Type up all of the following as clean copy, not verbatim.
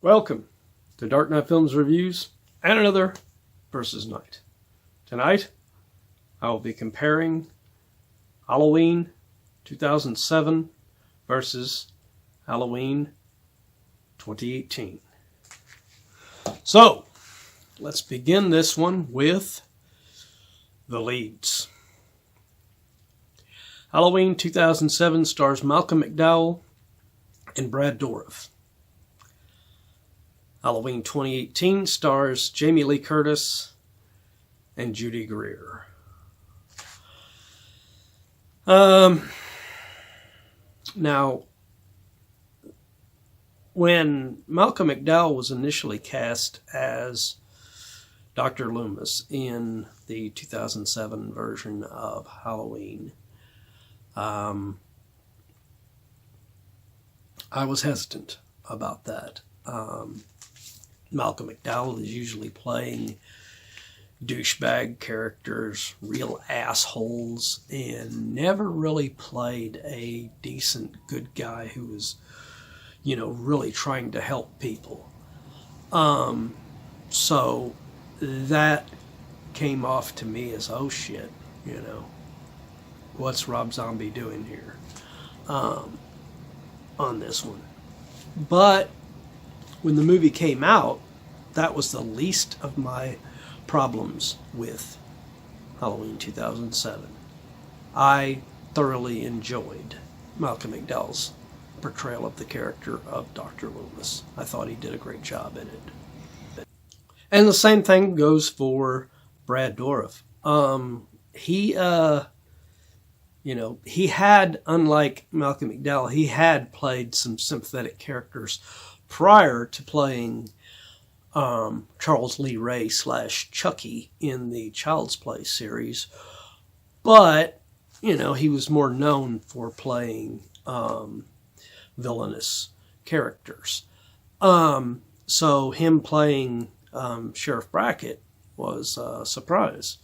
Welcome to Dark Knight Films Reviews and another Versus Night. Tonight, I will be comparing Halloween 2007 versus Halloween 2018. So, let's begin this one with the leads. Halloween 2007 stars Malcolm McDowell and Brad Dourif. Halloween 2018 stars Jamie Lee Curtis and Judy Greer. Now, when Malcolm McDowell was initially cast as Dr. Loomis in the 2007 version of Halloween, I was hesitant about that. Malcolm McDowell is usually playing douchebag characters, real assholes, and never really played a decent good guy who was, really trying to help people. So that came off to me as, oh shit, what's Rob Zombie doing here on this one? But when the movie came out, that was the least of my problems with Halloween 2007. I thoroughly enjoyed Malcolm McDowell's portrayal of the character of Dr. Loomis. I thought he did a great job in it. And the same thing goes for Brad Dourif. He had, unlike Malcolm McDowell, he had played some sympathetic characters prior to playing Charles Lee Ray / Chucky in the Child's Play series. But, he was more known for playing villainous characters. So him playing Sheriff Brackett was a surprise.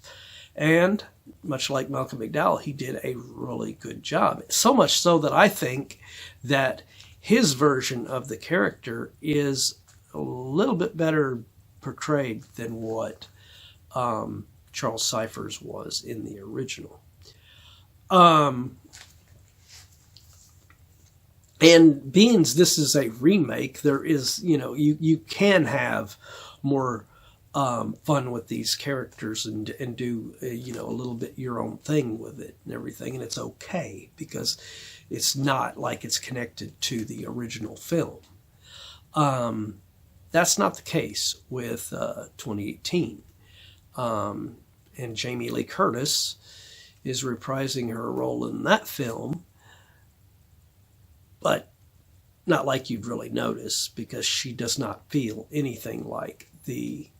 And much like Malcolm McDowell, he did a really good job. So much so that I think that his version of the character is a little bit better portrayed than what Charles Cypher's was in the original. And being this is a remake, there is, you can have more fun with these characters and do, a little bit your own thing with it and everything. And it's okay because it's not like it's connected to the original film. That's not the case with 2018. And Jamie Lee Curtis is reprising her role in that film, but not like you'd really notice because she does not feel anything like the,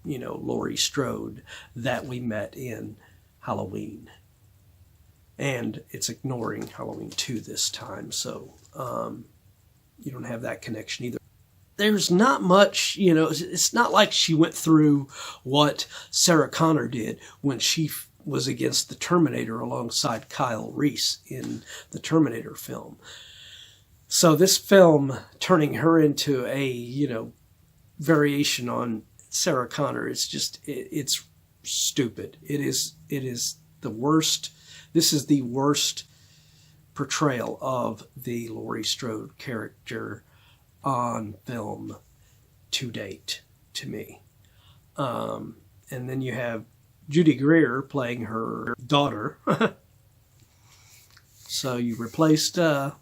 Laurie Strode that we met in Halloween. And it's ignoring Halloween 2 this time, so you don't have that connection either. There's not much, it's not like she went through what Sarah Connor did when she was against the Terminator alongside Kyle Reese in the Terminator film. So this film, turning her into a, variation on Sarah Connor, it's stupid. It is the worst. This is the worst portrayal of the Laurie Strode character on film to date, to me. And then you have Judy Greer playing her daughter. So you replaced an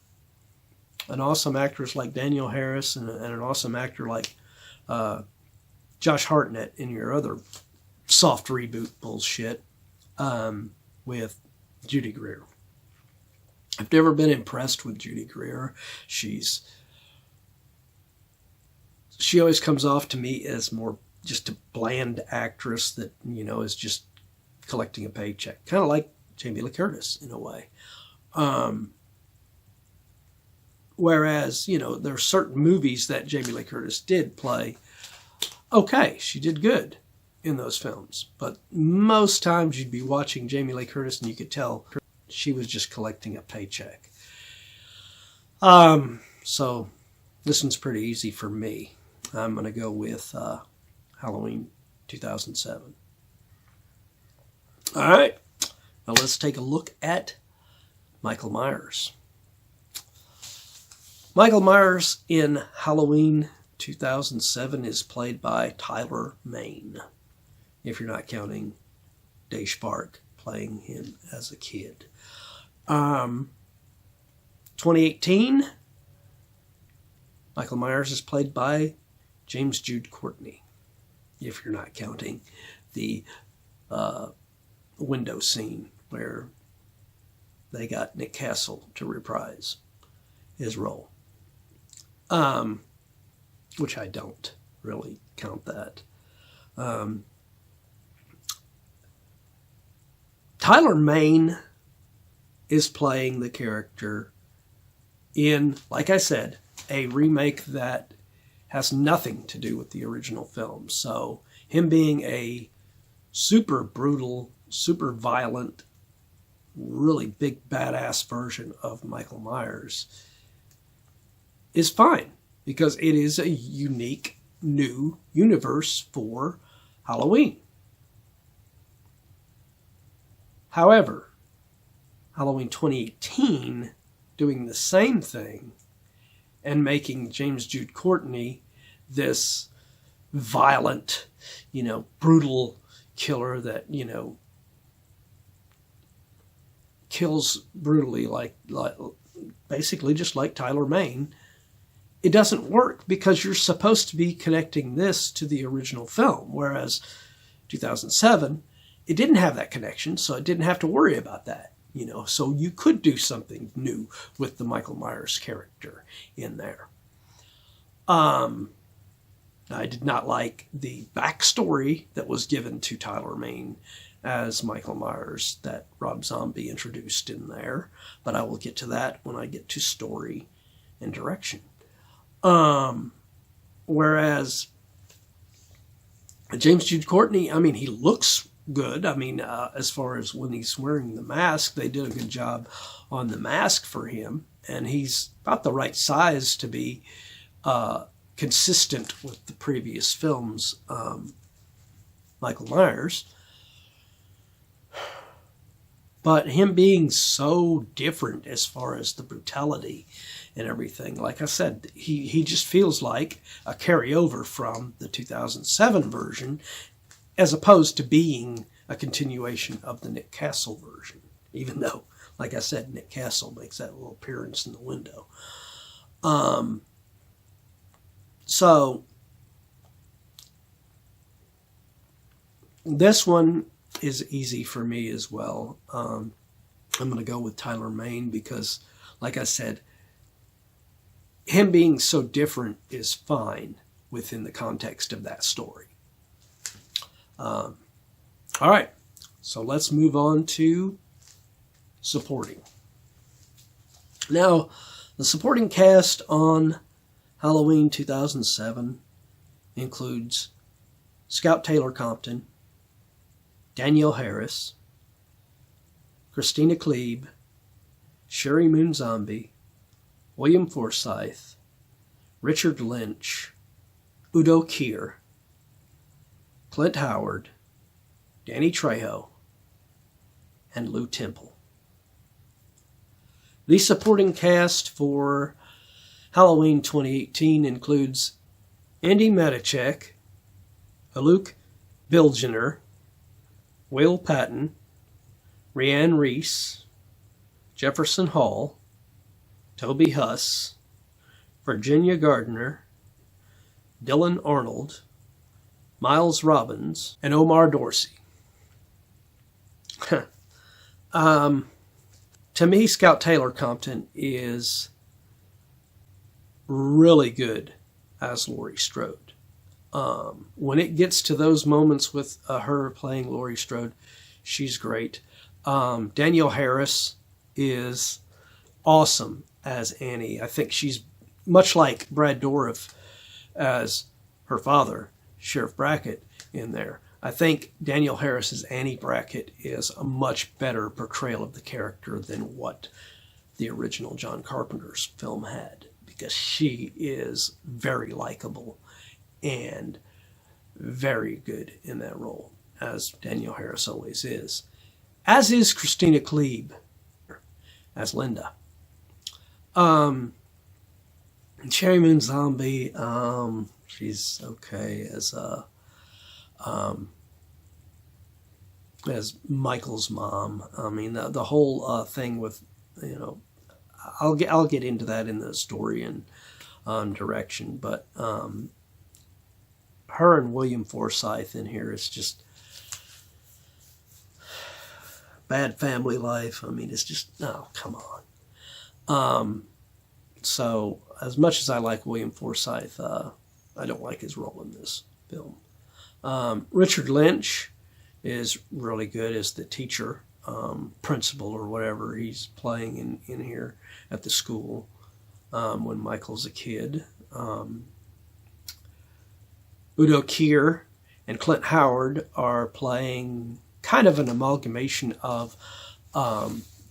awesome actress like Danielle Harris and an awesome actor like Josh Hartnett in your other soft reboot bullshit with Judy Greer. I've never been impressed with Judy Greer. She always comes off to me as more just a bland actress that, is just collecting a paycheck. Kind of like Jamie Lee Curtis in a way. Whereas, there are certain movies that Jamie Lee Curtis did play. Okay, she did good in those films. But most times you'd be watching Jamie Lee Curtis and you could tell she was just collecting a paycheck. So This one's pretty easy for me. I'm going to go with Halloween 2007. All right. Now let's take a look at Michael Myers. Michael Myers in Halloween 2007 is played by Tyler Mane, if you're not counting Dave Spark playing him as a kid. 2018, Michael Myers is played by James Jude Courtney, if you're not counting the window scene where they got Nick Castle to reprise his role. Which I don't really count that. Tyler Mane is playing the character in, like I said, a remake that has nothing to do with the original film. So him being a super brutal, super violent, really big badass version of Michael Myers is fine, because it is a unique new universe for Halloween. However, Halloween 2018 doing the same thing and making James Jude Courtney this violent, brutal killer that, kills brutally like basically just like Tyler Mane. It doesn't work because you're supposed to be connecting this to the original film, whereas 2007, it didn't have that connection, so it didn't have to worry about that, So you could do something new with the Michael Myers character in there. I did not like the backstory that was given to Tyler Mane as Michael Myers that Rob Zombie introduced in there, but I will get to that when I get to story and direction. Whereas James Jude Courtney, he looks good. As far as when he's wearing the mask, they did a good job on the mask for him, and he's about the right size to be consistent with the previous films, Michael Myers. But him being so different as far as the brutality and everything, like I said, he just feels like a carryover from the 2007 version, as opposed to being a continuation of the Nick Castle version, even though, like I said, Nick Castle makes that little appearance in the window. So this one is easy for me as well. I'm going to go with Tyler Mane because, like I said, him being so different is fine within the context of that story. All right, so let's move on to supporting. Now, the supporting cast on Halloween 2007 includes Scout Taylor-Compton, Danielle Harris, Christina Klebe, Sherry Moon Zombie, William Forsythe, Richard Lynch, Udo Kier, Clint Howard, Danny Trejo, and Lou Temple. The supporting cast for Halloween 2018 includes Andy Matichak, Aluk Bilginer, Will Patton, Rhiannon Reese, Jefferson Hall, Toby Huss, Virginia Gardner, Dylan Arnold, Miles Robbins, and Omar Dorsey. To me, Scout Taylor-Compton is really good as Laurie Strode. When it gets to those moments with her playing Laurie Strode, she's great. Danielle Harris is awesome as Annie. I think she's much like Brad Dourif as her father, Sheriff Brackett, in there. I think Danielle Harris's Annie Brackett is a much better portrayal of the character than what the original John Carpenter's film had. because she is very likable and very good in that role, as Danielle Harris always is. As is Christina Klebe as Linda. Cherry Moon Zombie, she's okay as Michael's mom. I mean, the whole thing with, you know, I'll get into that in the story and direction, but her and William Forsythe in here is just bad family life. I mean, it's just, oh, come on. So as much as I like William Forsythe, I don't like his role in this film. Richard Lynch is really good as the teacher, principal or whatever he's playing in here at the school when Michael's a kid. Udo Kier and Clint Howard are playing kind of an amalgamation of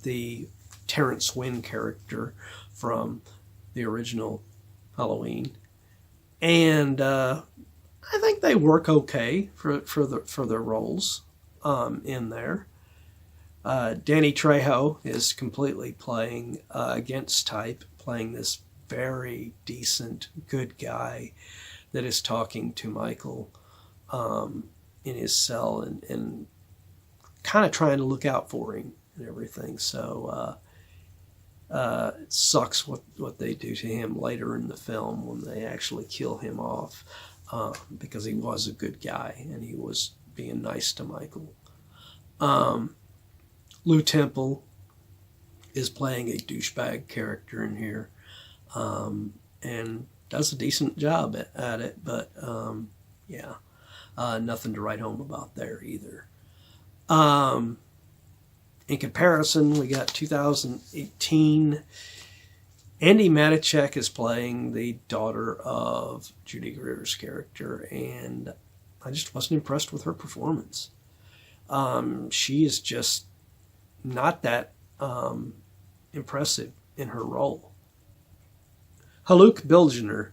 the Terrence Wynn character from the original Halloween, and I think they work okay for their roles in there. Danny Trejo is completely playing against type, playing this very decent, good guy that is talking to Michael in his cell and kind of trying to look out for him and everything. So it sucks what they do to him later in the film when they actually kill him off, because he was a good guy and he was being nice to Michael. Lou Temple is playing a douchebag character in here, and does a decent job at it, but yeah, nothing to write home about there either. In comparison, we got 2018. Andy Matichak is playing the daughter of Judy Greer's character, and I just wasn't impressed with her performance. She is just not that impressive in her role. Haluk Bilginer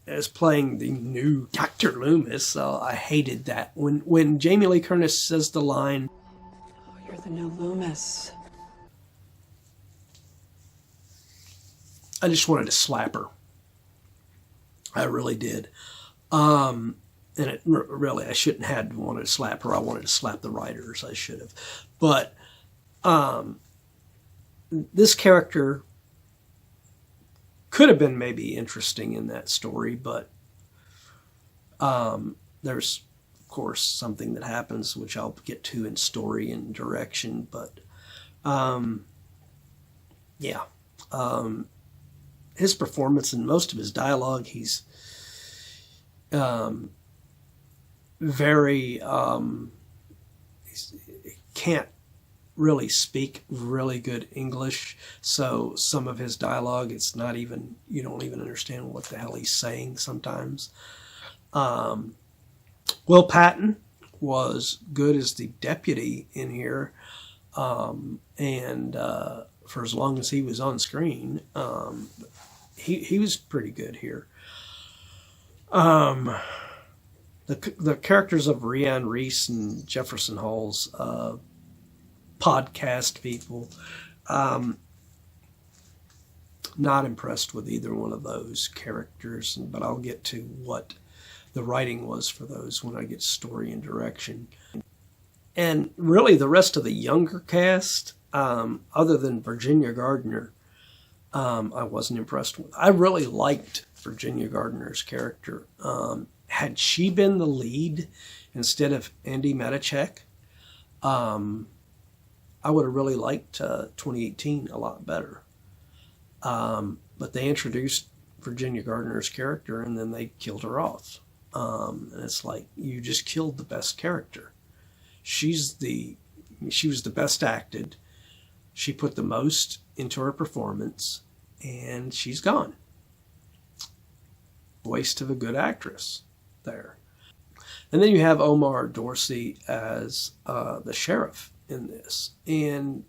is playing the new Dr. Loomis. I hated that. When Jamie Lee Curtis says the line, "Oh, you're the new Loomis," I just wanted to slap her. I really did. And it really, I shouldn't have wanted to slap her. I wanted to slap the writers. I should have. But this character could have been maybe interesting in that story, but there's, of course, something that happens, which I'll get to in story and direction. But yeah, his performance and most of his dialogue, he's very, he can't really speak really good English, so some of his dialogue, it's not even, you don't even understand what the hell he's saying sometimes. Will Patton was good as the deputy in here, and for as long as he was on screen, he was pretty good here. The characters of Rhiannon Reese and Jefferson Hall's podcast people, not impressed with either one of those characters, but I'll get to what the writing was for those when I get story and direction. And really the rest of the younger cast, other than Virginia Gardner, I wasn't impressed with. I really liked Virginia Gardner's character. Had she been the lead instead of Andy Matichak, I would have really liked 2018 a lot better. But they introduced Virginia Gardner's character and then they killed her off. And it's like, you just killed the best character. She was the best acted. She put the most into her performance, and she's gone. Waste of a good actress there. And then you have Omar Dorsey as the sheriff in this, and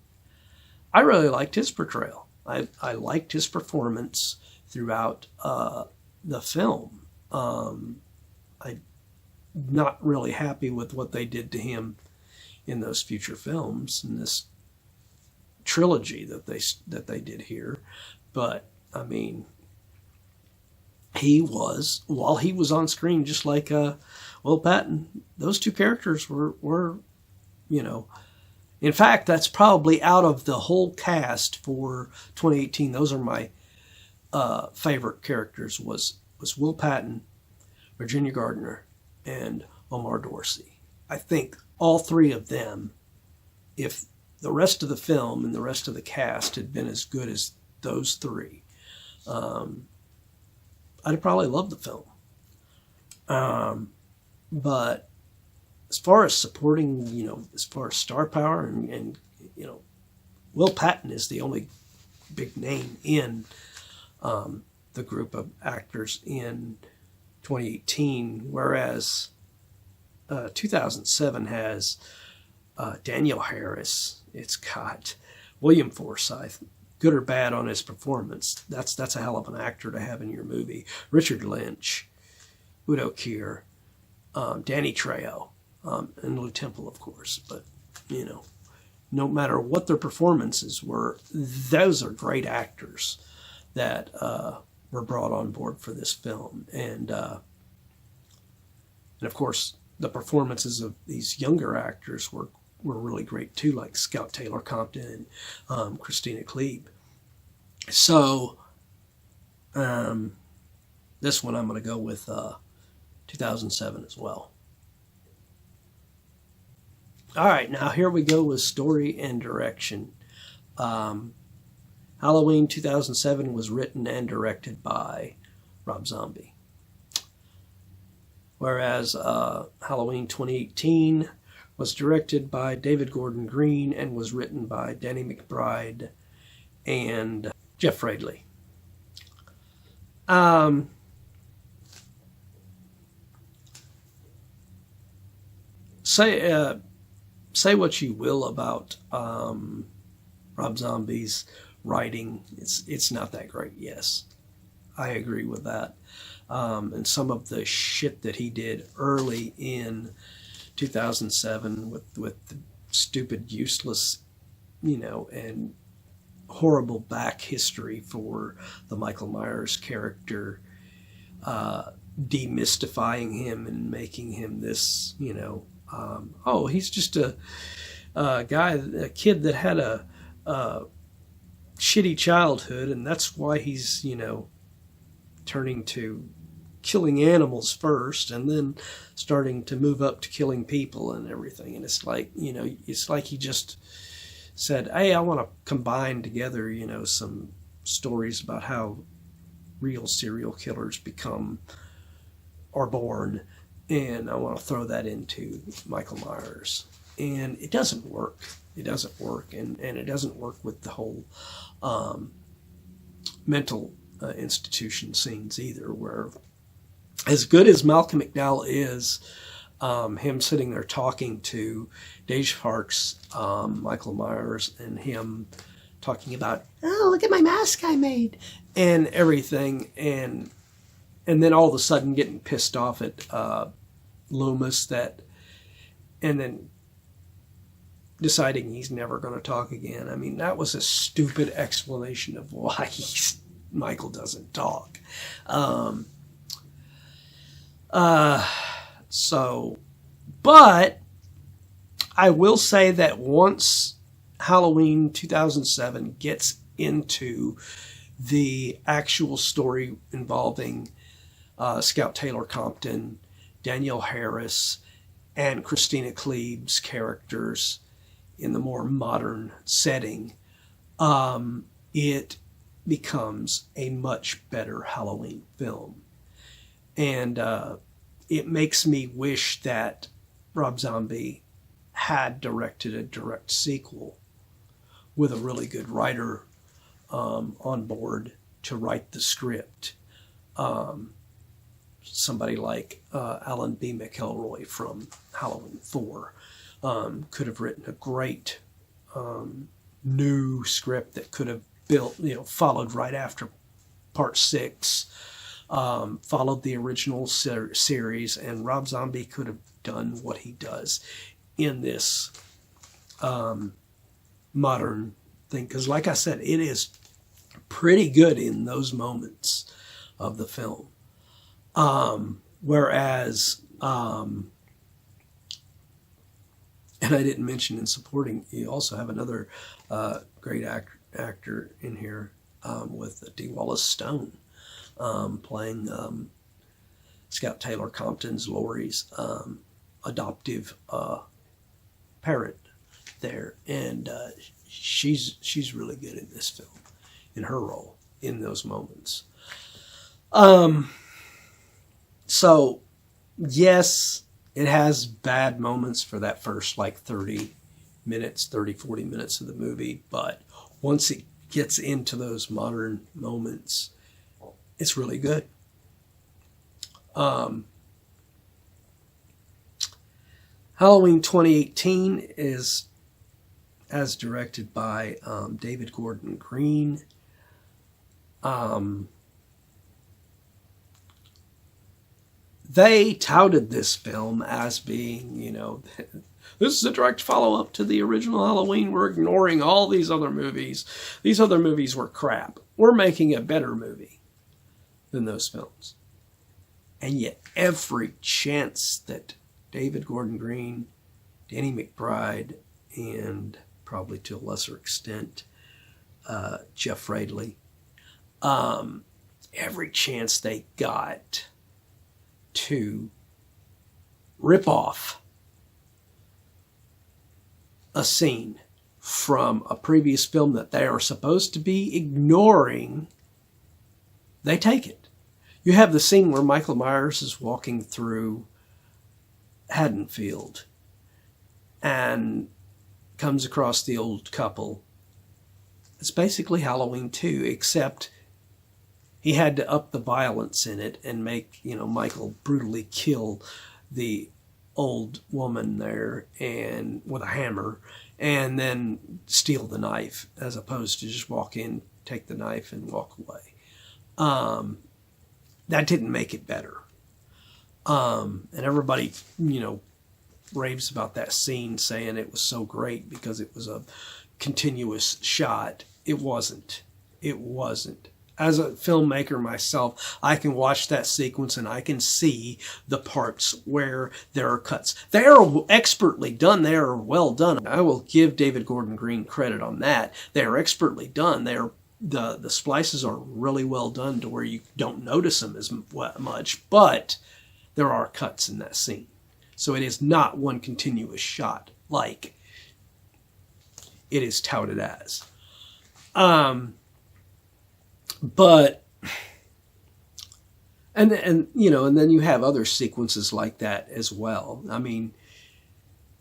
I really liked his portrayal. I liked his performance throughout the film. I'm not really happy with what they did to him in those future films, in this trilogy that they did here. But I mean, while he was on screen, just like Will Patton, those two characters were, you know, in fact, that's probably out of the whole cast for 2018. Those are my favorite characters. Was Will Patton, Virginia Gardner, and Omar Dorsey. I think all three of them, if the rest of the film and the rest of the cast had been as good as those three, I'd probably love the film. But as far as supporting, you know, as far as star power and you know, Will Patton is the only big name in the group of actors in 2018, whereas 2007 has Daniel Harris. It's got William Forsythe, good or bad on his performance. That's a hell of an actor to have in your movie. Richard Lynch, Udo Kier, Danny Trejo, and Lou Temple, of course. But, you know, no matter what their performances were, those are great actors that were brought on board for this film. And of course, the performances of these younger actors were really great too, like Scout Taylor-Compton and Christina Klebe. So this one I'm going to go with 2007 as well. All right, now here we go with story and direction. Halloween 2007 was written and directed by Rob Zombie, whereas Halloween 2018 was directed by David Gordon Green and was written by Danny McBride and Jeff Radley. Say what you will about Rob Zombie's writing. It's not that great. Yes, I agree with that. And some of the shit that he did early in 2007 with the stupid, useless, you know, and horrible back history for the Michael Myers character, demystifying him and making him this, you know, oh, he's just a kid that had a shitty childhood, and that's why he's, you know, turning to killing animals first and then starting to move up to killing people and everything. And it's like, you know, it's like he just said, hey, I want to combine together, you know, some stories about how real serial killers are born, and I want to throw that into Michael Myers. And it doesn't work. It doesn't work. And it doesn't work with the whole mental institution scenes either, where as good as Malcolm McDowell is, him sitting there talking to Dave Hark's Michael Myers, and him talking about, oh, look at my mask I made, and everything, and then all of a sudden getting pissed off at Loomis, and then deciding he's never going to talk again. I mean, that was a stupid explanation of why Michael doesn't talk. But I will say that once Halloween 2007 gets into the actual story involving Scout Taylor-Compton, Danielle Harris, and Christina Klebe's characters in the more modern setting, it becomes a much better Halloween film. And it makes me wish that Rob Zombie had directed a direct sequel with a really good writer on board to write the script. Somebody like Alan B. McElroy from Halloween 4 could have written a great new script that could have followed right after Part 6 followed the original series, and Rob Zombie could have done what he does in this modern thing. Because like I said, it is pretty good in those moments of the film. Whereas, and I didn't mention in supporting, you also have another great actor in here with D. Wallace Stone playing Scout Taylor-Compton's, Laurie's adoptive parent there. And she's really good in this film, in her role, in those moments. So, yes, it has bad moments for that first, like, 40 minutes of the movie. But once it gets into those modern moments, it's really good. Halloween 2018 is as directed by David Gordon Green. They touted this film as being, this is a direct follow-up to the original Halloween. We're ignoring all these other movies. These other movies were crap. We're making a better movie than those films. And yet every chance that David Gordon Green, Danny McBride, and probably to a lesser extent, Jeff Radley, every chance they got to rip off a scene from a previous film that they are supposed to be ignoring, they take it. You have the scene where Michael Myers is walking through Haddonfield and comes across the old couple. It's basically Halloween 2, except he had to up the violence in it and make, Michael brutally kill the old woman there and with a hammer, and then steal the knife, as opposed to just walk in, take the knife, and walk away. That didn't make it better. And everybody, raves about that scene, saying it was so great because it was a continuous shot. It wasn't. As a filmmaker myself, I can watch that sequence and I can see the parts where there are cuts. They are expertly done. They are well done. I will give David Gordon Green credit on that. They are expertly done. The splices are really well done to where you don't notice them as much, but there are cuts in that scene. So it is not one continuous shot like it is touted as. But, and then you have other sequences like that as well. I mean,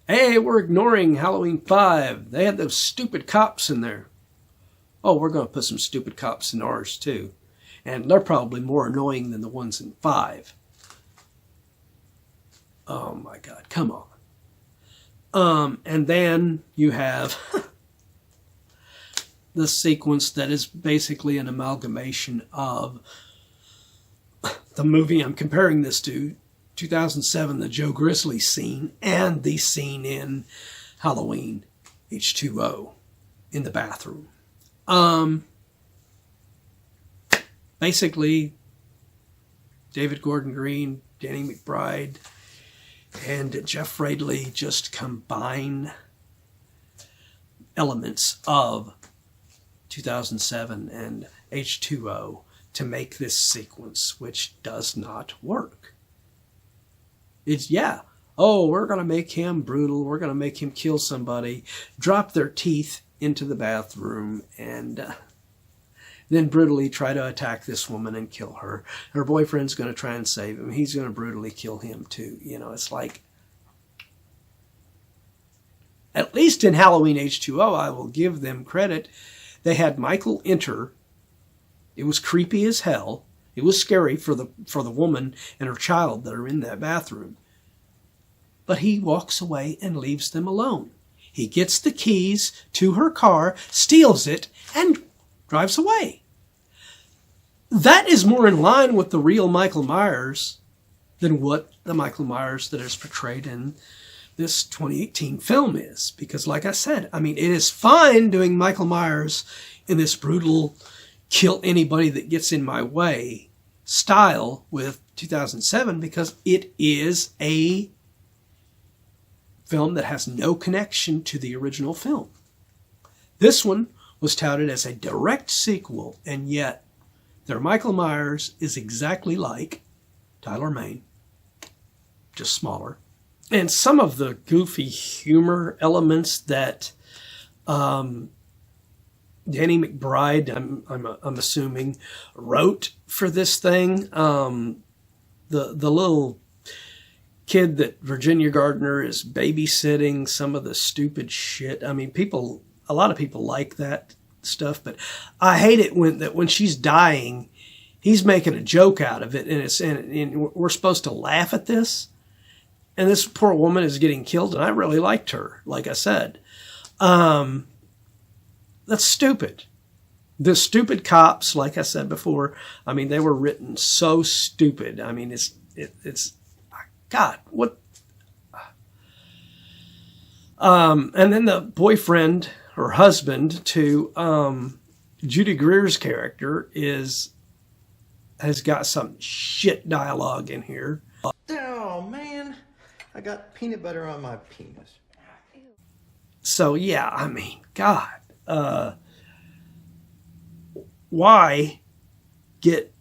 hey, we're ignoring Halloween 5. They had those stupid cops in there. Oh, we're going to put some stupid cops in ours too. And they're probably more annoying than the ones in 5. Oh my God, come on. And then you have the sequence that is basically an amalgamation of the movie I'm comparing this to, 2007, the Joe Grizzly scene, and the scene in Halloween H2O in the bathroom. Basically, David Gordon Green, Danny McBride, and Jeff Radley just combine elements of 2007 and H2O to make this sequence, which does not work. It's, we're going to make him brutal, we're going to make him kill somebody, drop their teeth into the bathroom, and then brutally try to attack this woman and kill her. Her boyfriend's going to try and save him. He's going to brutally kill him too. It's like, at least in Halloween H2O, I will give them credit. They had Michael enter. It was creepy as hell. It was scary for the woman and her child that are in that bathroom. But he walks away and leaves them alone. He gets the keys to her car, steals it, and drives away. that is more in line with the real Michael Myers than what the Michael Myers that is portrayed in this 2018 film is. Because like I said, I mean, it is fine doing Michael Myers in this brutal, kill anybody that gets in my way style with 2007, because it is a film that has no connection to the original film. This one was touted as a direct sequel, and yet their Michael Myers is exactly like Tyler Mane, just smaller. And some of the goofy humor elements that Danny McBride, I'm assuming, wrote for this thing. The little kid that Virginia Gardner is babysitting, some of the stupid shit. I mean, a lot of people like that stuff, but I hate it when she's dying, he's making a joke out of it, and we're supposed to laugh at this. And this poor woman is getting killed, and I really liked her, like I said. That's stupid. The stupid cops, like I said before, I mean, they were written so stupid. I mean, it's God, what? And then the boyfriend or husband to Judy Greer's character has got some shit dialogue in here. Oh, man. I got peanut butter on my penis. So, yeah, I mean, God. Why get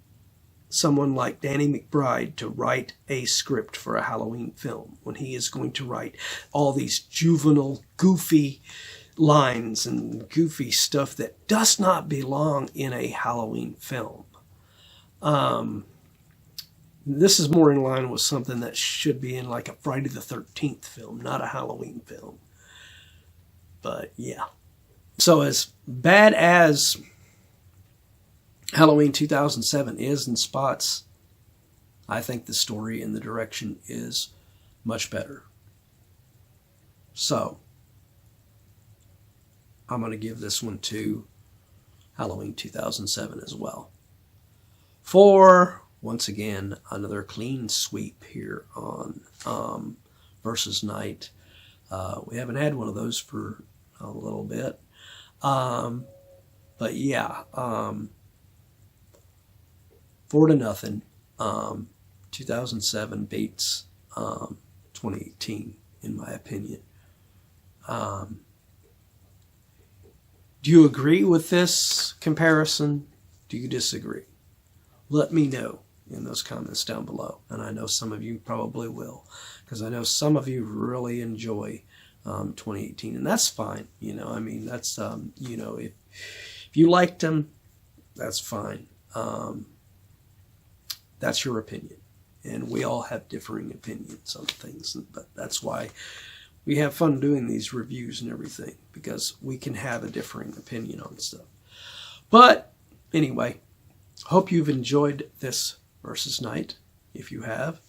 someone like Danny McBride to write a script for a Halloween film when he is going to write all these juvenile, goofy lines and goofy stuff that does not belong in a Halloween film? This is more in line with something that should be in like a Friday the 13th film, not a Halloween film. But yeah. So as bad as Halloween 2007 is in spots, I think the story and the direction is much better. So I'm going to give this one to Halloween 2007 as well. For, once again, another clean sweep here on Versus Night. We haven't had one of those for a little bit. But yeah, 4-0. 2007 beats 2018, in my opinion. Do you agree with this comparison? Do you disagree? Let me know in those comments down below. And I know some of you probably will, because I know some of you really enjoy 2018, and that's fine. You know, I mean, that's, you know, if you liked them, that's fine. That's your opinion. And we all have differing opinions on things, but that's why we have fun doing these reviews and everything, because we can have a differing opinion on stuff. But anyway, hope you've enjoyed this Versus Night. If you have,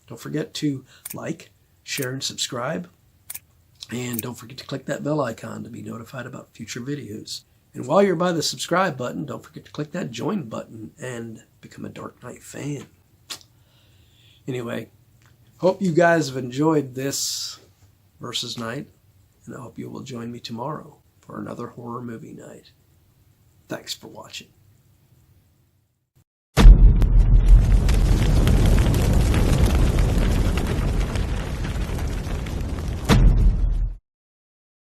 don't forget to like, share, and subscribe. And don't forget to click that bell icon to be notified about future videos. And while you're by the subscribe button, don't forget to click that join button and become a Dark Knight fan. Anyway, hope you guys have enjoyed this Versus Night, and I hope you will join me tomorrow for another horror movie night. Thanks for watching.